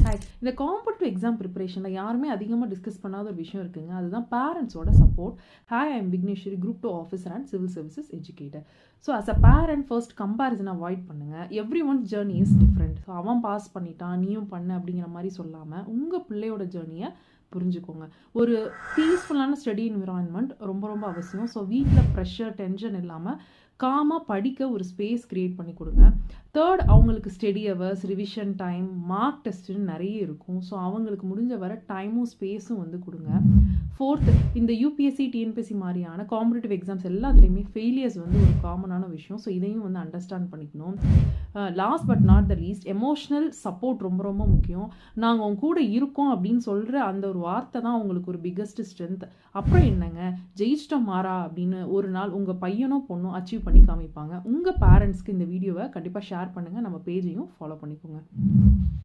Hi. இந்த competitive exam ப்ரிப்பரேஷனில் யாருமே அதிகமாக டிஸ்கஸ் பண்ணாத ஒரு விஷயம் இருக்குங்க. அதுதான் பேரண்ட்ஸோட support. Hi, I am Vigneshwari, group 2 officer and civil services educator. So as a parent first comparison avoid பண்ணுங்கள். Everyone's journey is different. So அவன் பாஸ் பண்ணிட்டான், நீயும் பண்ணு அப்படிங்கிற மாதிரி சொல்லாமல் உங்கள் பிள்ளையோட ஜேர்னியை புரிஞ்சுக்கோங்க. ஒரு பீஸ்ஃபுல்லான ஸ்டடி என்விரான்மெண்ட் ரொம்ப ரொம்ப அவசியம். ஸோ வீட்டில் ப்ரெஷர், டென்ஷன் இல்லாமல் காமாக படிக்க ஒரு ஸ்பேஸ் க்ரியேட் பண்ணி கொடுங்க. தேர்ட், அவங்களுக்கு study hours, revision time, mark டெஸ்ட்டுன்னு நிறைய இருக்கும். ஸோ அவங்களுக்கு முடிஞ்ச வர டைமும் ஸ்பேஸும் வந்து கொடுங்க. ஃபோர்த், இந்த யூபிஎஸ்சி, டிஎன்பிஎஸ்சி மாதிரியான காம்படிட்டிவ் எக்ஸாம்ஸ் எல்லாத்துலேயுமே ஃபெயிலியர்ஸ் வந்து ஒரு காமனான விஷயம். ஸோ இதையும் வந்து அண்டர்ஸ்டாண்ட் பண்ணிக்கணும். Last but not the least, emotional support ரொம்ப ரொம்ப முக்கியம். நாங்கள் அவங்க கூட இருக்கோம் அப்படின்னு சொல்கிற அந்த ஒரு வார்த்தை தான் அவங்களுக்கு ஒரு பிக்கஸ்ட் ஸ்ட்ரென்த். அப்புறம் என்னங்க, ஜெயிச்சிட்டோம் மாறா அப்படின்னு ஒரு நாள் உங்கள் பையனோ பொண்ணோ அச்சீவ் பண்ணி காமிப்பாங்க. உங்கள் பேரண்ட்ஸ்க்கு இந்த வீடியோவை கண்டிப்பாக ஷேர் பண்ணுங்கள். நம்ம பேஜையும் ஃபாலோ பண்ணிக்கோங்க.